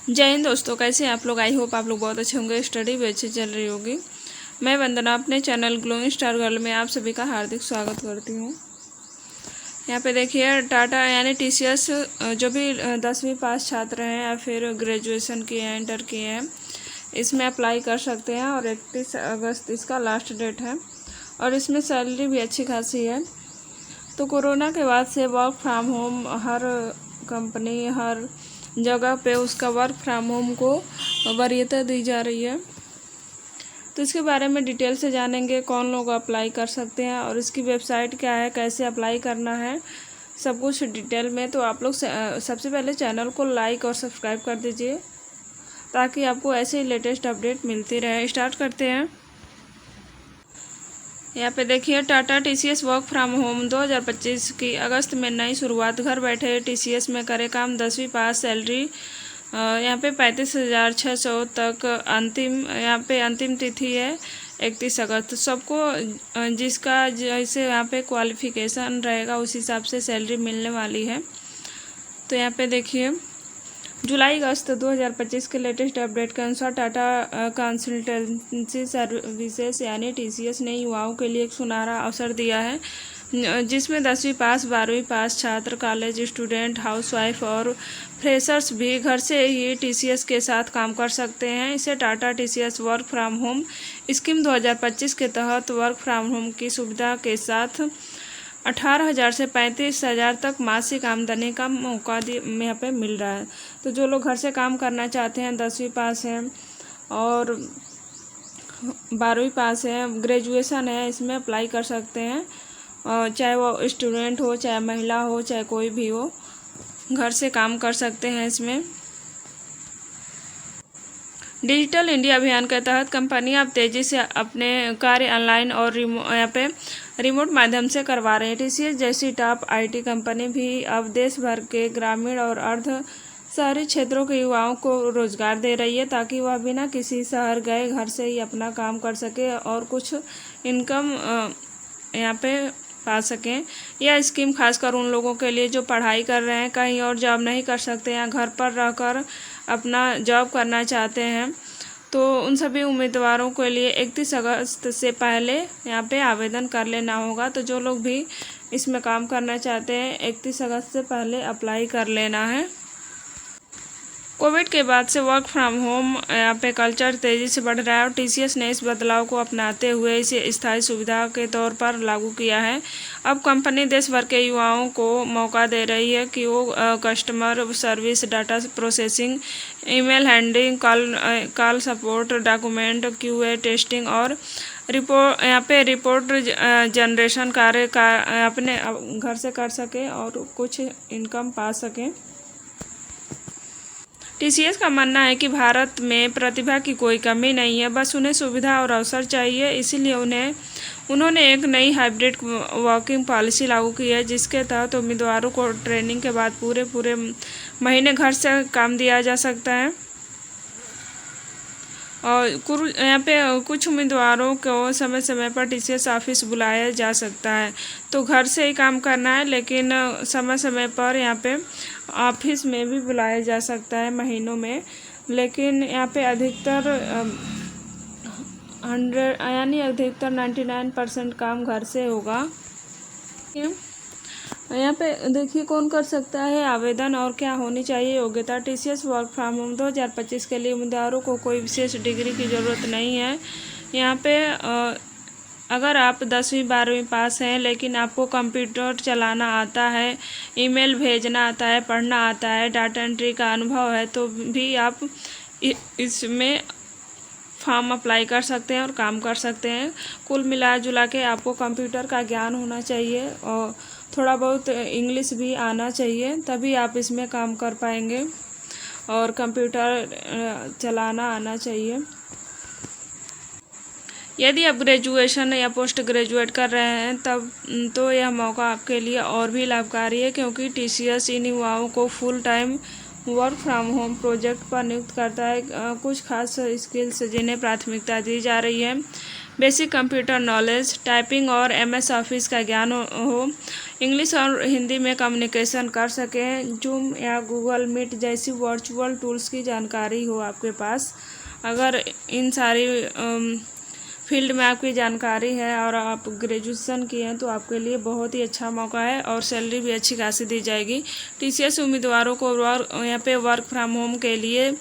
जय हिंद दोस्तों, कैसे हैं आप लोग। आई होप आप लोग बहुत अच्छे होंगे, स्टडी भी अच्छी चल रही होगी। मैं वंदना अपने चैनल ग्लोइंग स्टार गर्ल में आप सभी का हार्दिक स्वागत करती हूँ। यहाँ पे देखिए टाटा यानी टीसीएस जो भी 10वीं पास छात्र हैं या फिर ग्रेजुएशन किए हैं, इंटर किए हैं, इसमें अप्लाई कर सकते हैं और 31 अगस्त इसका लास्ट डेट है और इसमें सैलरी भी अच्छी खासी है। तो कोरोना के बाद से वर्क फ्रॉम होम हर कंपनी हर जगह पे उसका वर्क फ्रॉम होम को वरीयता दी जा रही है। तो इसके बारे में डिटेल से जानेंगे, कौन लोग अप्लाई कर सकते हैं और इसकी वेबसाइट क्या है, कैसे अप्लाई करना है, सब कुछ डिटेल में। तो आप लोग सबसे पहले चैनल को लाइक और सब्सक्राइब कर दीजिए ताकि आपको ऐसे ही लेटेस्ट अपडेट मिलती रहे। स्टार्ट करते हैं। यहाँ पे देखिए Tata TCS work from home 2025 की अगस्त में नई शुरुआत। घर बैठे टीसीएस में करे काम, 10वीं पास, सैलरी यहाँ पे 35,600 तक अंतिम तिथि है 31 अगस्त। सबको जिसका जैसे यहाँ पे क्वालिफिकेशन रहेगा उस हिसाब से सैलरी मिलने वाली है। तो यहाँ पे देखिए जुलाई अगस्त 2025 के लेटेस्ट अपडेट के अनुसार टाटा कंसल्टेंसी सर्विसेज यानी टीसीएस ने युवाओं के लिए एक सुनहरा अवसर दिया है, जिसमें 10वीं पास, 12वीं पास छात्र, कॉलेज स्टूडेंट, हाउसवाइफ और फ्रेशर्स भी घर से ही टीसीएस के साथ काम कर सकते हैं। इसे Tata TCS work from home scheme 2025 के तहत वर्क फ्रॉम होम की सुविधा के साथ 18,000 से 35,000 तक मासिक आमदनी का मौका यहाँ पे मिल रहा है। तो जो लोग घर से काम करना चाहते हैं, 10वीं पास हैं और 12वीं पास है, ग्रेजुएशन है, इसमें अप्लाई कर सकते हैं। चाहे वो स्टूडेंट हो, चाहे महिला हो, चाहे कोई भी हो, घर से काम कर सकते हैं। इसमें डिजिटल इंडिया अभियान के तहत कंपनियां अब तेज़ी से अपने कार्य ऑनलाइन और यहाँ पे रिमोट माध्यम से करवा रहे हैं। टीसीएस जैसी टॉप आईटी कंपनी भी अब देश भर के ग्रामीण और अर्ध शहरी क्षेत्रों के युवाओं को रोजगार दे रही है ताकि वह बिना किसी शहर गए घर से ही अपना काम कर सके और कुछ इनकम यहाँ पे पा सकें। यह स्कीम खासकर उन लोगों के लिए जो पढ़ाई कर रहे हैं, कहीं और जॉब नहीं कर सकते या घर पर रहकर अपना जॉब करना चाहते हैं, तो उन सभी उम्मीदवारों के लिए 31 अगस्त से पहले यहाँ पे आवेदन कर लेना होगा। तो जो लोग भी इसमें काम करना चाहते हैं, 31 अगस्त से पहले अप्लाई कर लेना है। कोविड के बाद से वर्क फ्रॉम होम यहाँ पे कल्चर तेज़ी से बढ़ रहा है और टीसीएस ने इस बदलाव को अपनाते हुए इसे स्थायी सुविधा के तौर पर लागू किया है। अब कंपनी देश भर के युवाओं को मौका दे रही है कि वो customer service, data processing, email handling, call support, document QA testing और रिपोर्ट जनरेशन कार्य का अपने घर से कर सके और कुछ इनकम पा सकें। टीसीएस का मानना है कि भारत में प्रतिभा की कोई कमी नहीं है, बस उन्हें सुविधा और अवसर चाहिए। इसीलिए उन्होंने एक नई हाइब्रिड वर्किंग पॉलिसी लागू की है, जिसके तहत उम्मीदवारों को ट्रेनिंग के बाद पूरे महीने घर से काम दिया जा सकता है। और यहाँ पे कुछ उम्मीदवारों को समय समय पर टीसीएस ऑफिस बुलाया जा सकता है, तो घर से ही काम करना है, लेकिन समय समय पर यहाँ पे ऑफिस में भी बुलाया जा सकता है महीनों में। लेकिन यहाँ पे अधिकतर 99% काम घर से होगा। यहाँ पे देखिए कौन कर सकता है आवेदन और क्या होनी चाहिए योग्यता। टीसीएस वर्क फ्रॉम होम 2025 के लिए उम्मीदवारों को कोई विशेष डिग्री की ज़रूरत नहीं है। यहाँ पे अगर आप 10वीं 12वीं पास हैं लेकिन आपको कंप्यूटर चलाना आता है, ईमेल भेजना आता है, पढ़ना आता है, डाटा एंट्री का अनुभव है, तो भी आप इसमें फॉर्म अप्लाई कर सकते हैं और काम कर सकते हैं। कुल मिला जुला के आपको कंप्यूटर का ज्ञान होना चाहिए और थोड़ा बहुत इंग्लिश भी आना चाहिए, तभी आप इसमें काम कर पाएंगे और कंप्यूटर चलाना आना चाहिए। यदि आप ग्रेजुएशन या पोस्ट ग्रेजुएट कर रहे हैं तब तो यह मौका आपके लिए और भी लाभकारी है, क्योंकि टीसीएस इन युवाओं को full time work from home project पर नियुक्त करता है। कुछ खास स्किल्स जिन्हें प्राथमिकता दी जा रही है: बेसिक कंप्यूटर नॉलेज, टाइपिंग और MS ऑफिस का ज्ञान हो, इंग्लिश और हिंदी में कम्युनिकेशन कर सकें, जूम या गूगल मीट जैसी वर्चुअल टूल्स की जानकारी हो आपके पास। अगर इन सारी फील्ड में आपकी जानकारी है और आप ग्रेजुएशन किए हैं तो आपके लिए बहुत ही अच्छा मौका है और सैलरी भी अच्छी खासी दी जाएगी। TCS उम्मीदवारों को यहाँ पे वर्क फ्रॉम होम के लिए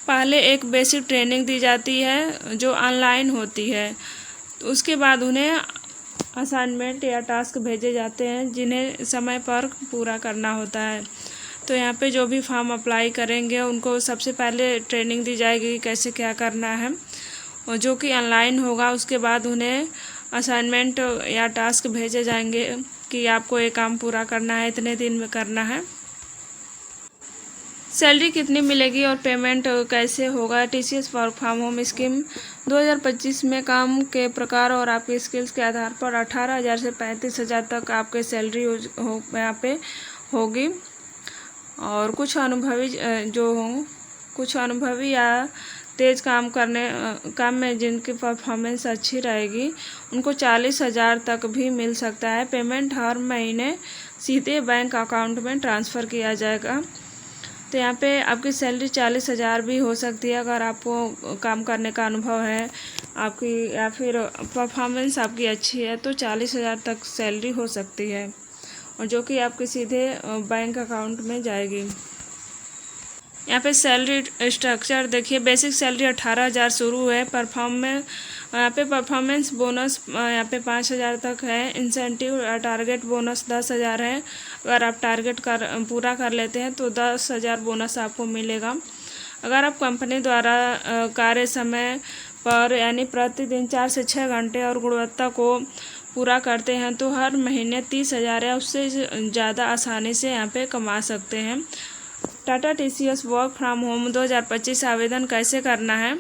पहले एक बेसिक ट्रेनिंग दी जाती है जो ऑनलाइन होती है। तो उसके बाद उन्हें असाइनमेंट या टास्क भेजे जाते हैं जिन्हें समय पर पूरा करना होता है। तो यहाँ पे जो भी फॉर्म अप्लाई करेंगे उनको सबसे पहले ट्रेनिंग दी जाएगी कैसे क्या करना है, और जो कि ऑनलाइन होगा। उसके बाद उन्हें असाइनमेंट या टास्क भेजे जाएंगे कि आपको ये काम पूरा करना है, इतने दिन में करना है। सैलरी कितनी मिलेगी और पेमेंट कैसे होगा? TCS work from home scheme 2025 में काम के प्रकार और आपके स्किल्स के आधार पर 18,000 से 35,000 तक आपके सैलरी यहाँ पे होगी। और कुछ अनुभवी या तेज़ काम में जिनकी परफॉर्मेंस अच्छी रहेगी उनको 40,000 तक भी मिल सकता है। पेमेंट हर महीने सीधे बैंक अकाउंट में ट्रांसफ़र किया जाएगा। तो यहाँ पे आपकी सैलरी 40,000 भी हो सकती है अगर आपको काम करने का अनुभव है आपकी, या फिर परफॉर्मेंस आपकी अच्छी है तो 40,000 तक सैलरी हो सकती है, और जो कि आपके सीधे बैंक अकाउंट में जाएगी। यहाँ पे सैलरी स्ट्रक्चर देखिए, बेसिक सैलरी 18,000 शुरू है। यहाँ पे परफॉर्मेंस बोनस यहाँ पे 5,000 तक है। इंसेंटिव टारगेट बोनस 10,000 है। अगर आप टारगेट पूरा कर लेते हैं तो 10,000 बोनस आपको मिलेगा। अगर आप कंपनी द्वारा कार्य समय पर यानी प्रतिदिन 4 से 6 घंटे और गुणवत्ता को पूरा करते हैं तो हर महीने 30,000 या उससे ज़्यादा आसानी से यहाँ पे कमा सकते हैं। Tata TCS work from home 2025 आवेदन कैसे करना है?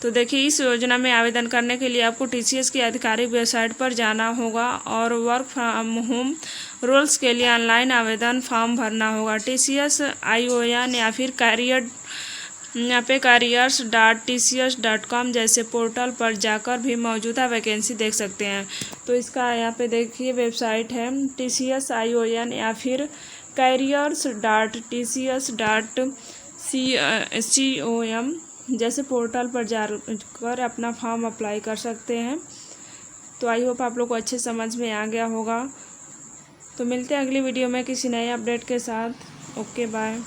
तो देखिए, इस योजना में आवेदन करने के लिए आपको TCS की आधिकारिक वेबसाइट पर जाना होगा और वर्क फ्रॉम होम रोल्स के लिए ऑनलाइन आवेदन फॉर्म भरना होगा। TCS ION या फिर यहाँ पे careers.tcs.com जैसे पोर्टल पर जाकर भी मौजूदा वैकेंसी देख सकते हैं। तो इसका यहाँ पे देखिए वेबसाइट है TCS ION या फिर careers.tcs.com जैसे पोर्टल पर जाकर अपना फॉर्म अप्लाई कर सकते हैं। तो आई होप आप लोग को अच्छे समझ में आ गया होगा। तो मिलते हैं अगली वीडियो में किसी नए अपडेट के साथ। Okay, bye.